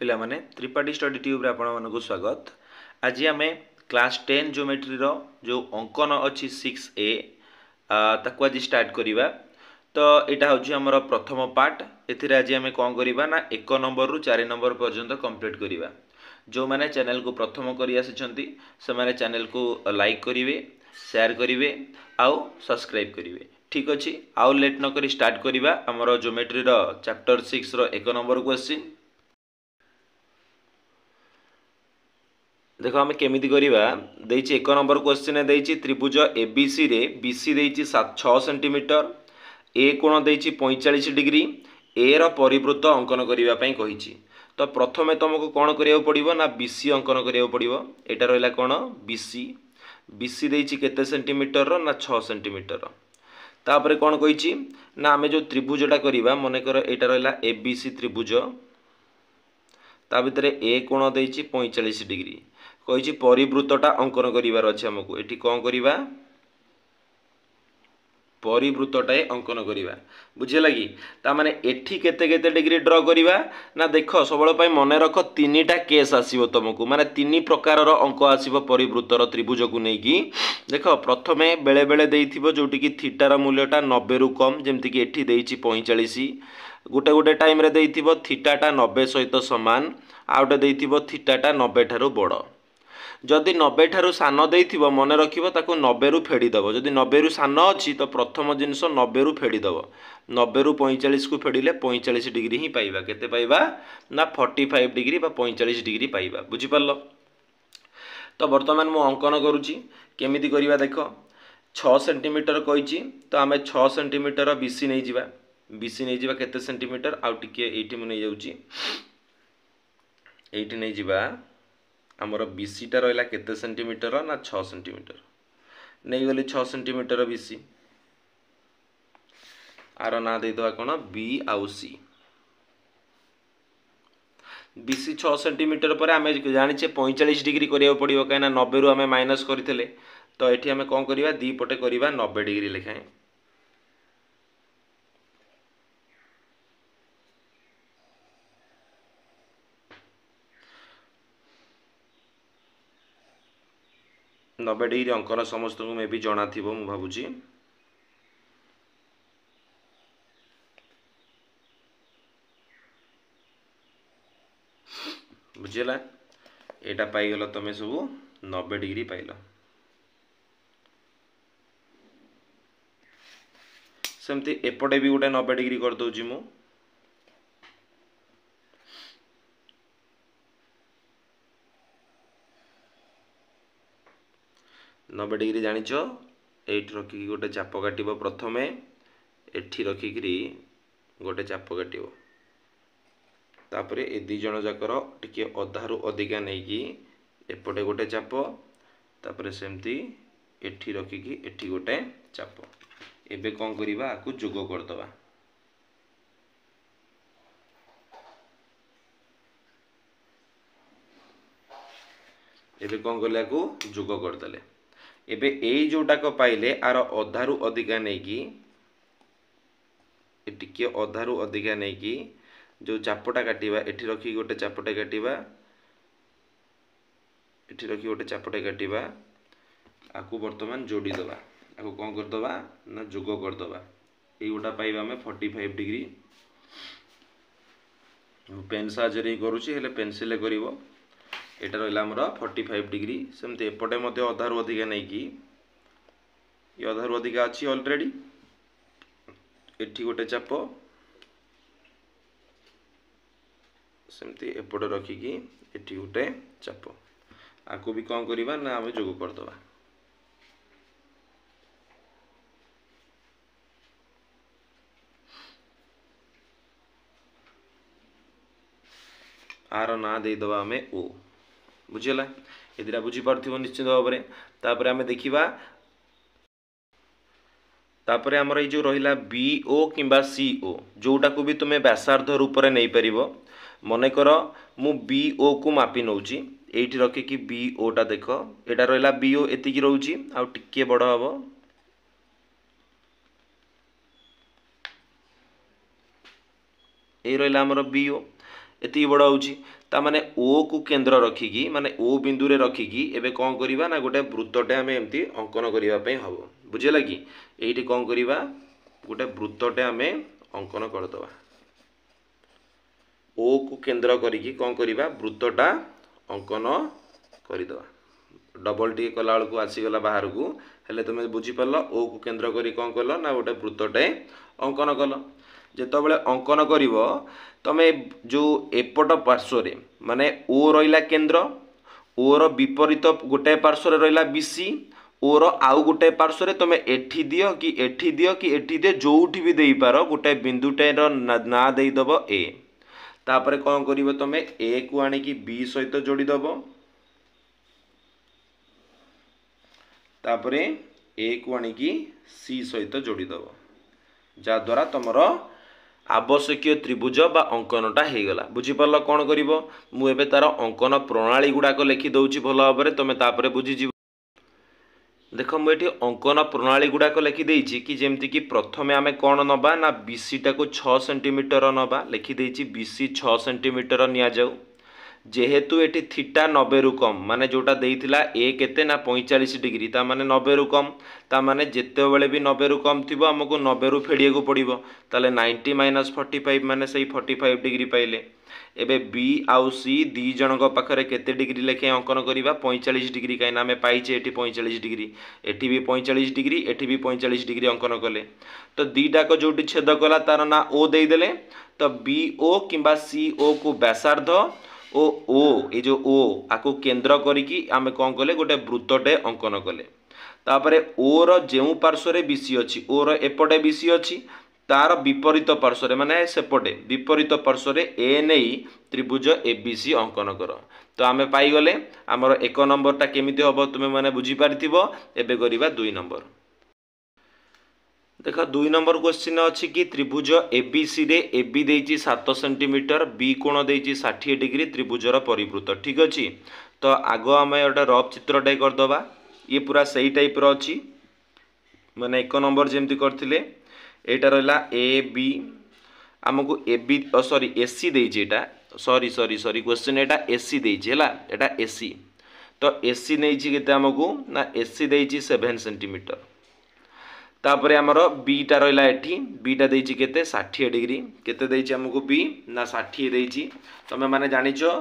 पिला माने Tripathi study tube रे आपण मानकु स्वागत। आज आम क्लास 10 ज्योमेट्री रो जो अंकन अच्छी 6A ताकू आज स्टार्ट करिबा। तो एटा होची हमर प्रथम पार्ट। एथिरे आज आम कोन करिबा ना 1 नंबर रु 4 नंबर पर्यंत कंप्लीट करिबा। जो माने चैनल को प्रथम करि आछिसंती से माने चैनल को लाइक करिवे, शेयर करिवे आउ सब्सक्राइब करिवे। ठीक अछि, आउ लेट न करी स्टार्ट करिबा हमर ज्योमेट्री रो चैप्टर 6 रो 1 नंबर क्वेश्चन। देखो आम केमिति करिबा देइछि 1 नंबर क्वेश्चन देइछि त्रिभुज एबीसी रे बीसी देइछि 6 सेंटीमीटर, ए कोण देइछि 45 डिग्री, ए रो परिवृत्त अंकन करिबा पई कहिछि। तो प्रथमे तुमको कोन करिया पड़िबो ना बीसी अंकन करिया पड़िबो। एटा रहला कोन बीसी, बीसी देइछि केते सेंटीमीटर रो ना 6 सेंटीमीटर। तापरे कोन कहिछि ना आमे जो त्रिभुजटा करिबा मने कर एटा रहला एबीसी त्रिभुज, ता भितरे ए कोण देइछि 45 डिग्री कहिछि परिवृत्तटा अंकन करिवार अछि। हमकु एठी कोन करिबा परिवृत्तटाए अंकन करिबा, बुझिला कि ता माने एठी केते केते डिग्री ड्रा करिबा ना देखो सबळ पय मने रखो तीनटा केस आसीबो तुमको माने तीन प्रकार रो अंक आसीबो परिवृत्तर त्रिभुज को नै कि देखो प्रथमे बेले बेले देइथिबो जोटी कि थीटा रो मूल्यटा 90 रु कम जेमति कि एठी देइछि 45, गोटे गोटे टाइम रे देइथिबो थीटाटा 90 सहित समान आउटे देइथिबो थीटाटा 90 ठारू बड़। जदि 90 ठारू सान देइथिबो मने रखिबो ताको 90 रु फेडी दबो। जदि 90 रु सान अछि तो प्रथम जिंस 90 रु फेडी दबो। 90 रु 45 को फेडिले 45 डिग्री ही पाइबा। केते पाइबा ना 45 डिग्री बा 45 डिग्री पाइबा। बुझि पारलो? तो वर्तमान मु अंकन करूची केमिति करिबा देखो 6 सेंटीमीटर कहिची तो आमे 6 सेंटीमीटर बीसी नै जिबा। बीसी नै जिबा केते सेंटीमीटर आउ टिके एठी मु नै जाउची, एठी नै जिबा हमर बीसी टा रहला केते सेंटीमीटर ना 6 सेंटीमीटर नै गली 6 सेंटीमीटर बीसी। आर ना दे दवा कोन बी आउ सी। बीसी 6 सेंटीमीटर पर आमे जानिछे 45 डिग्री करिया पड़िबो काना 90 रु आमे माइनस करथिले। तो एठी आमे कोन करिबा दी पटे करिबा 90 डिग्री लेखाए। नब्बे डिग्री अंकन समस्त को मे भी जना थिबो मु भाबुची। बुझिला एटा पाई गलो तमे सब 90 डिग्री पाइलो। सेमती एपटे भी गोटे 90 डिग्री कर दोची मु। नब्बे डिग्री जानिछ एठी रखी गोटे चाप काटिबो। प्रथमे एठी रखी करी गोटे चाप काटिबो, तापरे ए दी जण जाकर टिके अधारु अधिका नै कि एपटे गोटे चाप, तापरे सेमती एठी रखी कि एठी गोटे चाप। एबे कोन करिबा आकु जोग कर दबा। एबे कोन करले आकु जोग कर दले। एबे एई जोटा को पाइले आर अधारु अधिका नै कि टिके अधारु अधिका नै कि जो चापटा काटिबा एठी रखी गोटे चापटा काटिबा, एठी रखी गोटे चापटा काटिबा आकु वर्तमान जोड़ी दबा। आकु कोन कर दबा ना जोग कर दबा। एई गोटा पाइबा हमें 45 डिग्री। पेन साजरी करूची हेले पेंसिल करिवो। एटा रहला हमर 45 डिग्री। सेमते एपटे मध्ये अधारु अधिका नै कि ये अधारु अधिका अछि ऑलरेडी। एठी गोटे चाप सेमती एपटे रखी कि एठी गोटे चाप। आकु भी कोन करिबा ना हमें जोग कर दबा। आर ना दे दबा हमें ओ। बुझिला एदिरा बुझी पारथिबो निश्चित भाबरे। तापरे हमें देखिबा तापरे हमर ए जो रहिला बीओ किंबा सीओ जोटा को भी तुमे व्यासार्ध रूप रे नै परिबो। मने करो मु बीओ को मापी नउची, एठी रखी कि बीओ टा देखो एटा रहिला बीओ एति कि रहउची आ टिके बड़ हबो। ए रहिला हमर बीओ। एति बड़ होउची तामाने ओ को केंद्र रखिकी माने ओ बिंदु रे रखिकी एबे कौन करिबा ना गोटे वृत्तटे आमे एमती अंकन करिबा पई हबो बुझिला कि एइठी कौन करिबा गोटे वृत्तटे आमे अंकन करदबा ओ को केंद्र करिकी कौन करिबा वृत्तटा अंकन करदबा डबल टी कला को आसीगला बाहर को हेले तुम बुझी पार ओ को केंद्र करी कौन कल ना गोटे वृत्तटे अंकन कल जेतबेले अंकन करिव तमे जो एपट पार्श्व माने ओ रहिला केंद्र ओर विपरीत गोटे पार्श्व रहिला बीसी ओर आउ गोटे पार्श्व तुम एठी दियो कि एठी दियो कि एठी दियो जोउठी भी देई पारो गोटे बिंदुटे ना देइदब ए तापरे कौन करिवो तुम ए को आनी कि बी सहित जोड़ी दबो तापरे ए को आनी कि सी सहित जोड़ी दबो जा द्वारा तुमर आवश्यक त्रिभुज बा अंकनटा हो गला बुझीपार कौन कर मुझे तार अंकन प्रणाली गुड़ाक लिखि दौची भल भाव में तुम तापर बुझीज देख मुझे अंकन प्रणाली गुड़ाक लिखि देछि कि जेमती कि प्रथमे आमे कौन नबा ना बीसीटा को 6 सेंटीमीटर नबा लिखि देछि बीसी 6 सेंटीमीटर निया जाऊ जेहेतु एटी थीटा 90 रु कम माने जोटा देइथिला ए केते ना 45 डिग्री ता माने 90 रु कम ता माने जेते बेले भी 90 रु कम थिबो हमको 90 रु फेडिए को पड़िबो ताले 90 - 45 माने सही 45 डिग्री पाइले एबे बी आउ सी दी जनक पाखरे केते डिग्री लेखे अंकन करिबा 45 डिग्री काई ना हमें पाइचे एटी 45 डिग्री एटी भी 45 डिग्री एटी भी 45 डिग्री अंकन कले तो दीटा को जोटी छेद कला तार ना ओ देई देले तो बी ओ किंबा सी ओ को व्यासार्ध ओ ये जो ओ आको केंद्र करिकी आमे कौन कले गोटे वृत्तटे अंकन कले तापरे ओ रो जेउ पार्श्व बीसी अछि ओ रो एपटे बीसी अछि तार विपरीत पार्श्व माने सेपटे विपरीत पार्श्व ए नहीं त्रिभुज एबीसी अंकन कर तो आमे पाई गले हमर 1 नंबरटा केमिति हबो तुमे माने बुझी पारिथिबो एबे करिबा 2 नंबर देख 2 नंबर क्वेश्चन अच्छी कि त्रिभुज एबीसी रे एबी देइछि 7 सेंटीमीटर बी कोण देइछि 60 डिग्री त्रिभुजर परिवृत्त ठीक अच्छी तो आग आम गोटे रफ चित्रटे करदबा ये पूरा सही टाइप रो अच्छी माने 1 नंबर जेमती करथिले एटा रहला ए बी आमको A B sorry AC देइछि Etah sorry sorry sorry question Etah AC देइछि हैला एटा एसी तो एसी नेइछि केते हमको ना एसी देइछि 7 सेंटीमीटर तापरे आमर बीटा रहा एठी बीटा देइछि केते 60 डिग्री केते देइछि हमको बी ना 60 देइछि तमे माने जानिछो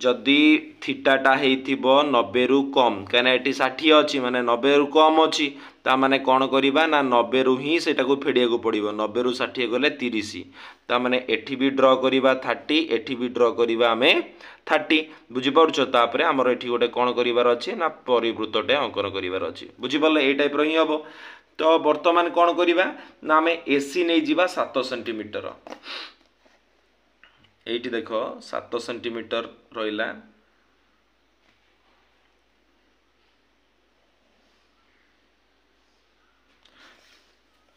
जदी थीटाटा हेइथिबो 90 रु कम काना एठी 60 अछि माने 90 रु कम अछि ता माने कोन करिबा ना 90 रु ही सेटा को फेडिया को पड़िबो 90 रु 60 गले 30 ता माने एठी भी ड्रॉ करिबा 30 एठी भी ड्रॉ करिबा हमें 30 बुझि पड़छो तापरे हमर एठी गोटे कोन करिवार अछि ना परिवृत्तटे अंकन करिवार अछि बुझि पड़ले ए टाइप रो ही हबो तो वर्तमान कौन करिबा ना आमे एसी नहीं जीवा 7 सेंटीमीटर एठी देखो 7 सेंटीमीटर रहिला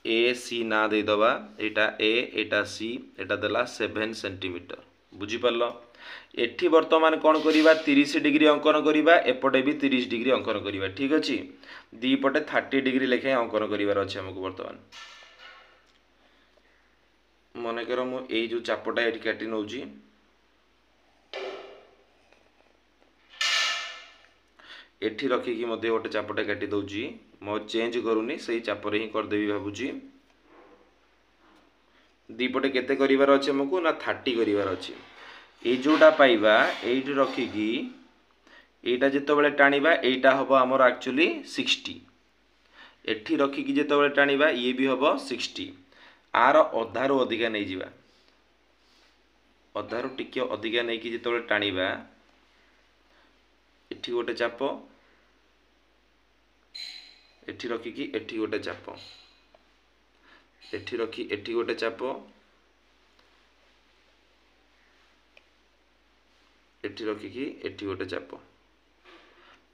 ए सी ना दे दबा एटा ए एटा सी एटा देला 7 सेंटीमीटर बुझी पारलो एठी वर्तमान कौन करिबा 30 डिग्री अंकन करिबा एपटे भी 30 डिग्री अंकन करिबा ठीक अछि दी पटे 30 डिग्री लेखे अंकन करिवार अछि हमको वर्तमान मन कर मु एई जो चापटा एठी काटी नउची एठी रखी कि मध्ये गोटे चापटा काटी दउची मो चेंज करूनी सही चापरे ही कर देबी भाबुची दी पटे केते करिवार अछि हमको ना 30 करिवार अछि ए जोटा पाइबा एठी रखी कि एटा जेतबेले टाणीबा एटा हबो हमर एक्चुअली 60 एठी रखी कि जेतबेले टाणीबा ये भी हबो 60 आर अधारो अधिका नै जिबा अधारो टिके अधिका नै कि जेतबेले टाणीबा एठी गोटे चाप एठी रखी कि एठी गोटे चाप एठी रखी एठी गोटे चाप एठी रखी कि एठी गोटे चाप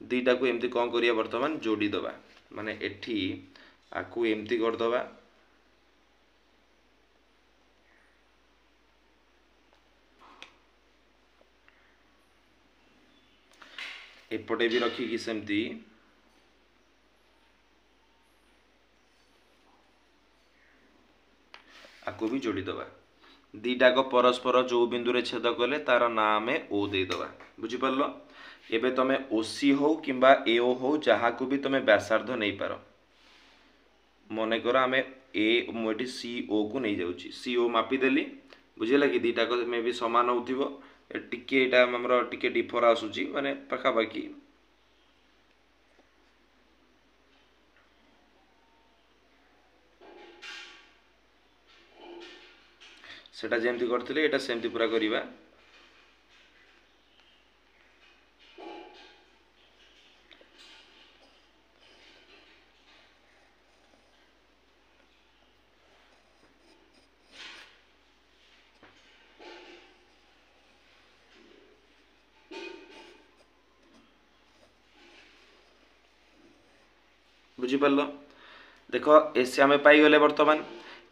दीटा को एमती कौन करिया वर्तमान जोड़ी दबा माने एठी आकु एमती कर दबा एपटे भी रखी कि सेमती आकु भी जोड़ी दबा दीटाक परस्पर जो बिंदु रे छेद कले तार ना आमे ओ देदेबा बुझिपार। एबे तमे ओसी हो किंबा एओ हो जहाँ को भी तमे व्यासार्ध नहीं पार। मन कर आम ए मुझे सी ओ को नहीं जाऊँगी सी ओ मापिदेली बुझेगा कि दीटाक मे भी सामान हो टिके आमर टिके डिफर आसूची माने पाखापाखि सेटा जेमती करथिले एटा सेमती पूरा करिबा। बुझिपार देख एसी आम पाईगले बर्तमान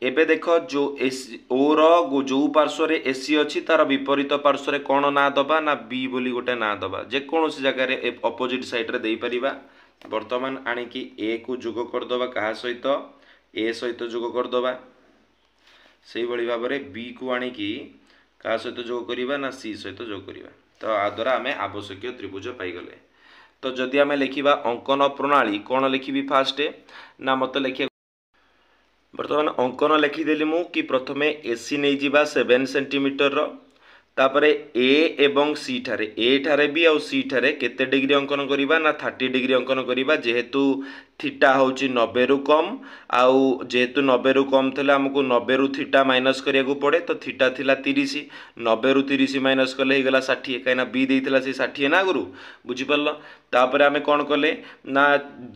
एबे देख जो एसी ओर जो पार्श्व एसी अच्छी तार विपरीत पार्श्व कौन ना दबा ना बी बोली गोटे ना दबा जेकोसी जगार अपोजिट साइड्रे दे पारिबा। बर्तमान आणिकी ए को जोग करदबा क्या सहित ए सहित जोग करदबा से भाव में बी को आणिकी क्या सहित जोग करवा ना सी सहित जोग करवा। तो आ द्वारा आम आवश्यक त्रिभुज पाईगले। तो जदि आम लिखा अंकन प्रणाली कौन लिखी फास्ट ना मत लिखा बर्तमान अंकन लिखिदेली मु कि प्रथमे एसी नहीं जीवा 7 सेंटीमीटर तापरे ए एवं सी ठारे ए ठारे भी आउ सी ठारे केते डिग्री अंकन करिबा ना 30 डिग्री अंकन करिबा जेहेतु थीटा होची 90 रु कम आउ जेहेतु 90 रु कम थिला हमकु 90 रु थीटा माइनस करिया को पड़े। तो थीटा थिला 30 90 रु 30 माइनस कले हे गला 60 काइना बी देइथिला से 60 ना गुरु बुझि परलो। तापर आमे कोन कले ना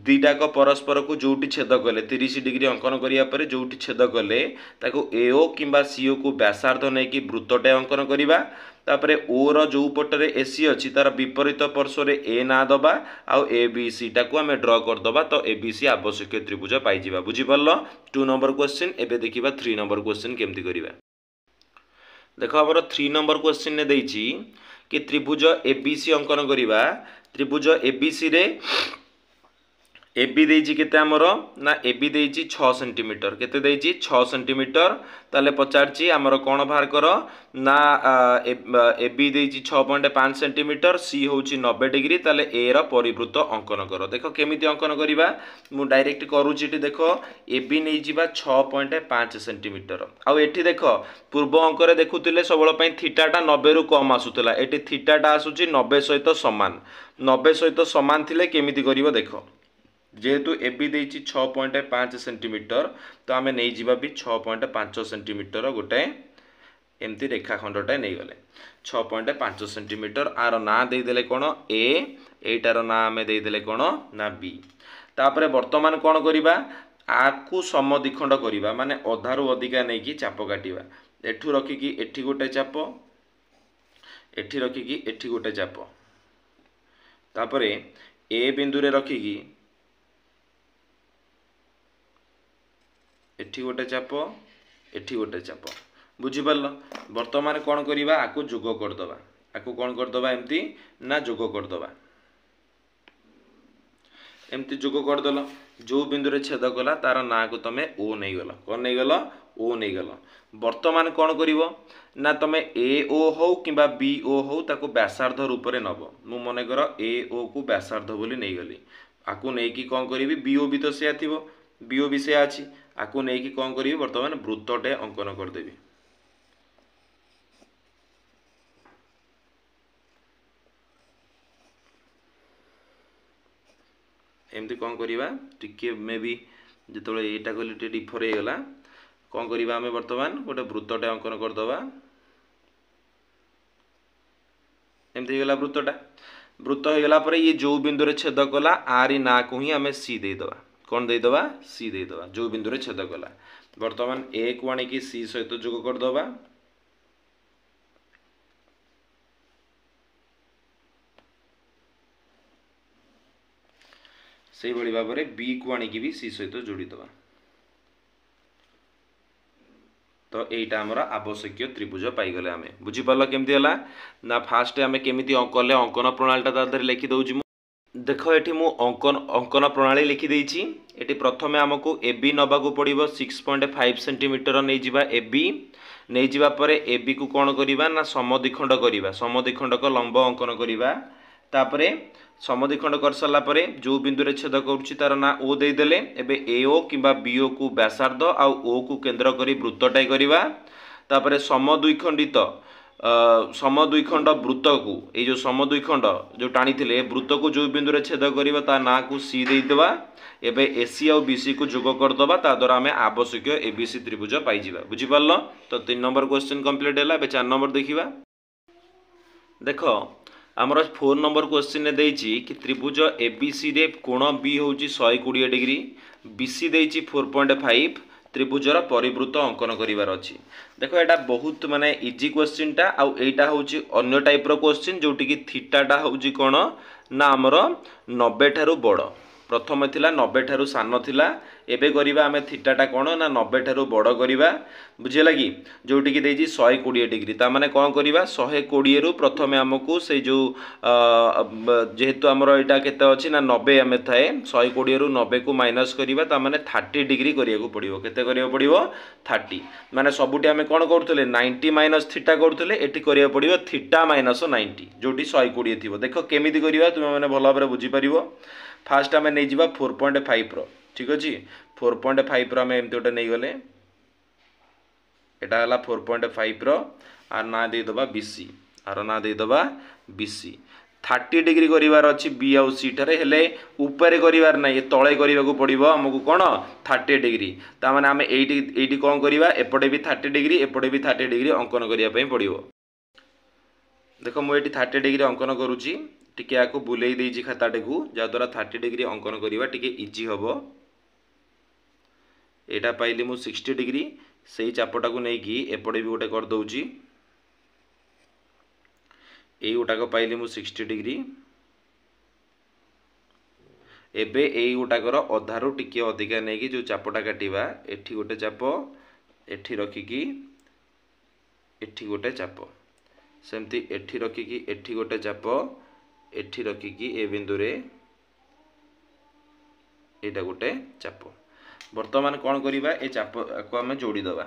दीटा को परस्पर को जोटी छेद कले 30 डिग्री अंकन करिया परे जोटी छेद कले ताको एओ किंबा सीओ को व्यासार्ध नै कि वृत्तटे अंकन करिबा। तापरे ओर जो पटरे एसी अच्छी तार विपरीत पार्श्व ए ना दबा आउ ए बी सी टाक आम ड्र करदबा। तो ए बी सी आवश्यक त्रिभुज पाइबा बुझिपार। 2 नंबर क्वेश्चन एबे देखिबा 3 नंबर क्वेश्चन केमती करिबा। देखो हमर 3 नंबर क्वेश्चन ने देइछि कि त्रिभुज ए बी सी अंकन करिबा। त्रिभुज ए बी सी रे ए बी देइछि केते हमर ना ए बी देइछि 6 सेंटीमीटर केते देइछि 6 सेंटीमीटर। ताले पचारछि हमर कोण बाहर कर ना ए बी देइछि 6.5 सेंटीमीटर सी होछि 90 डिग्री ताले ए रो परिवृत्त अंकन कर। देखो केमिति अंकन करिबा मु डायरेक्ट करूछि एटी देखो ए बी नै जिबा 6.5 सेंटीमीटर आउ एठी देखो पूर्व अंक रे देखुतिले सबळ पई थीटाटा 90 रु कम आसुतला एटी थीटाटा आसुछि 90 सहित समान 90 सहित समान थिले केमिति करिवो देखो जेहेतु ए बी देइछि 6.5 सेंटीमीटर तो आमे नै जिबा भी 6.5 सेंटीमीटर गोटे एमती रेखाखंडटा नहीं गले 6.5 सेंटीमीटर आर ना देदेले कोन ए एटार ना आमे देदेले कोन ना बी। तापरे वर्तमान कोन करिबा आकु समद्विखंड करिबा माने अधारु अधिका नै कि चाप काटिबा एठु रखी कि एठी गोटे चाप एठी रखी कि एठी गोटे चाप तापरे ए बिंदु रे रखी कि एठी गोटे चाप एठी गोटे चाप बुझिपार। वर्तमान कौन करिबा आकु जोग करदबा आकु कौन करदबा एमती ना जोग करदबा एमती जोग करदल जो बिंदु रे छेद कला तार ना को तमे ओ नहीं गल कौन नहीं गल ओ नहीं गल। वर्तमान कौन करिवो ना तमे ए ओ हो किंबा बी ओ हो ताको व्यासार्ध रूप रे नबो मु मने कर ए ओ को व्यासार्ध बोली नहीं गली आकु नै कि कौन करिवि बी ओ भी तो सेया थिबो बी ओ भी सेया अछि आकु नै कि कौन करिवि वर्तमान वृत्तटे अंकन कर देबी। एमती कौन करिबा टिके मे भी जेतोले एटा क्वालिटी डिफर हे गला कौन करिबा हमें वर्तमान गोटे वृत्तटे अंकन कर दबा एमती गला वृत्तटा वृत्त हो गला पर ये जो बिंदु रे छेद कला आरी ना को ही हमें सी दे दबा कौन दे दबा सी दे दबा जो बिंदु रे छेद कला। वर्तमान ए को आनी कि सी सहित जोग कर दबा से भली भाव में बी को आनी कि भी सी सहित जोड़ी दबा। तो यहीटा आमर आवश्यक त्रिभुज पाईगले आम बुझीपार केमती है ना फास्ट आम केमी कले अंकन प्रणालीटा लिखी दौर देख ये मु अंकन प्रणाली लिखिदे ये प्रथम आमको ए बी नवाक पड़ो 6.5 सेंटीमीटर नहीं जावा ए बी नहीं जावा पर ए बी को कौन करवा ना समद्विखंड करवा समद्विखंड को लंब अंकन करवा तापरे समद्विखंड कर सारा पर जो बिंदु रे छेद करुच्ची तार ना ओ देदेले एबे ए ओ किंबा बी ओ को व्यासार्ध आउ ओ को केंद्र करी वृत्तटाई करवा तापरे समद्विखंडित समद्विखंड वृत्त को ये जो समद्विखंड जो टाणी थे वृत्त को जो बिंदु रे छेद करवा ता ना को सी देदेवा एबे एसी आउ बीसी को जोग करदबा ता द्वारा आम आवश्यक एबीसी त्रिभुज पाइबा बुझिपार। तो 3 नंबर क्वेश्चन कंप्लीट है। 4 नंबर देखा देख आमर 4 नंबर क्वेश्चन देइछि कि त्रिभुज एबीसी रे कोण बी होउछि 120 डिग्री बीसी देइछि 4.5 त्रिभुजर परिवृत्त अंकन करिवार अछि। देखो एटा बहुत माने इजी क्वेश्चन टा आउ एटा होउछि अन्य टाइप रो क्वेश्चन जोटि कि थीटा टा होउछि कोण ना आमर 90 ठारू बड़ प्रथम थिला 90 ठारू सान थिला एबे करिबा आमे थीटाटा कोण ना 90 ठारू बड़ करिबा बुझे लगी जोटि कि देइछि 120 डिग्री ता माने कोन करिबा 120 रु प्रथमे हमकु से जो जेहेतु हमर एटा केते अछि ना 90 एमे थाए 120 रु 90 को माइनस करिबा ता माने 30 डिग्री करिया को पड़िबो केते करिया पड़िबो 30 माने सबुटी आमे कोन करथले 90 माइनस थीटा करथले एटी करिया पड़िबो थीटा माइनस 90 जोटि 120 थिबो। देखो केमिति करिबा तुमे माने भलो भाबरे बुझी परिबो। फास्ट आम नहीं जा 4.5 रो ठीक अच्छे 4.5 रो आम एमती गोटे नहीं गले यहाँ 4.5 रो आर ना देदबा बीसी आर ना देदबा बीसी 30 डिग्री करिवार अच्छी बी आउ सी ठारे हेले ऊपर करिवार ना तले करने पड़ो आमको कौन 30 डिग्री ताने आम ये कौन करवा एपटे भी 30 डिग्री एपटे भी 30 डिग्री अंकन करने पड़ो। देख मुझे 30 डिग्री अंकन करुच्ची टिके आको बुलेई देइछि खाताटे को जद्वारा 30 डिग्री अंकन करिवा टिके इजी हबो। एटा पाइली मु 60 डिग्री सेही चापटा को नहीं कि एपटे भी गोटे कर दउची एई गोटा को पाइली मु 60 डिग्री एबे एई गोटा कर अधारो टिके अधिका नहीं कि जो चापटा काटिबा एठी गोटे चाप एठी रखिकी एठी गोटे चाप सेमती एठी रखिकी एठी गोटे चाप एठी रखिकी ए बिंदु रे एटा गोटे चाप वर्तमान कौन करिबा ए चाप को हमें जोड़ी दबा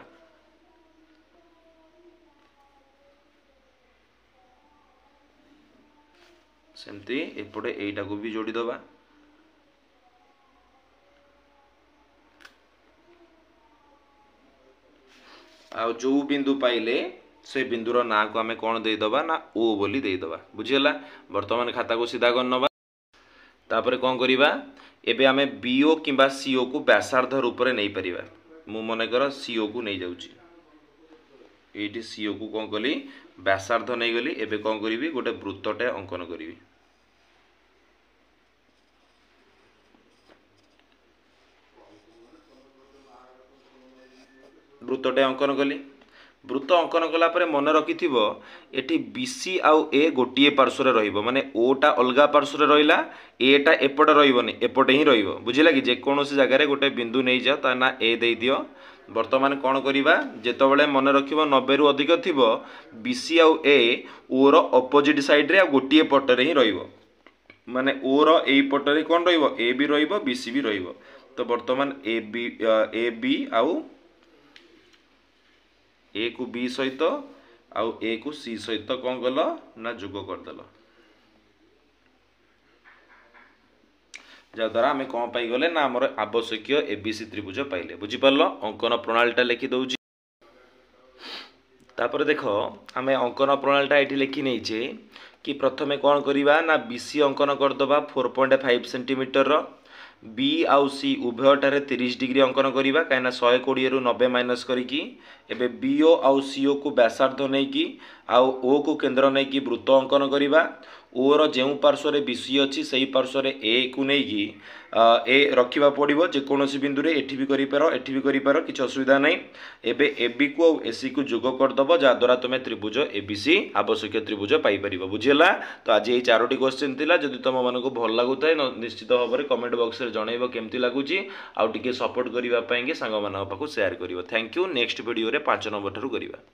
सेमती एपटे एटा को भी जोड़ी दबा आ जो बिंदु पाइले से बिंदुर ना को आम कौन देदबा ना ओ बोली देदबा बुझीगला। वर्तमान खाता को सीधा कर नबा तापर कौन करिबा एबे आमे बीओ किंबा सीओ को व्यासार्ध रूप में नहीं परिबा मु मने कर सीओ को नहीं जाउची एठी सीओ को कौन कली व्यासार्ध नहीं गली एबे कौन करिवि गोटे वृत्तटे अंकन करिवि वृत्तटे अंकन कली वृत्त अंकन कला परे मन रखिथिबो एठी बीसी आउ ए गोटिए पार्श्व रहिबो माने ओटा अलगा पार्श्व रहिला एटा एपटे रहिबोनी एपटे ही रहिबो बुझिला कि जे कोनोसी जगह रे गोटे बिंदु नै जा ता ना ए देई दियो। वर्तमान कौन करिबा जेतबेले मन रखिबो 90 रु अधिक थिबो बीसी आउ ए ओ रो अपोजिट साइड रे आ गोटिए पट रे ही रहिबो माने ओ रो एई पट रे कोन रहिबो ए भी रहिबो बीसी भी रहिबो। तो वर्तमान ए बी आउ ए को बी सहित आउ ए को सी सहित कौन कल ना जोग करदेल जद्वारा आम कौन पाई गले ना आमर आवश्यक एबीसी त्रिभुज पाइले बुझिपार। अंकन प्रणालीटा लिखि दउची तापर देख आम अंकन प्रणालीटा ये लिखि नहींचे कि प्रथमे कौन करवा ना बीसी अंकन करदबा 4.5 सेंटीमीटर बी आउ सी उभयटारे 30 डिग्री अंकन करवा कहीं 120 रु 90 माइनस करी एबे बीओ आउ सीओ को व्यासार्ध नहीं कि आउ ओ को केंद्र नहीं कि वृत्त अंकन करवा ओर जो पार्श्व बीसी अच्छी से पार्श्व ए को नहीं ए रखा पड़ो जेकोसी बिंदु रे एठी भी करिपार किसी असुविधा नहीं एबे एबी को एसी को जोग करदब जहाद्वारा तुम त्रिभुज एबीसी आवश्यक त्रिभुज पाइपर बुझीगला। तो आज ये 4टी क्वेश्चन थिला जदि तुम मानक भल लगुए निश्चित भाव में कमेंट बॉक्स में जनइब केमती लगुच आउ टिके सपोर्ट करने सांग मान पाखु शेयर कर। थैंक यू नेक्स्ट वीडियो रे 5 नंबर ठारू करिबा।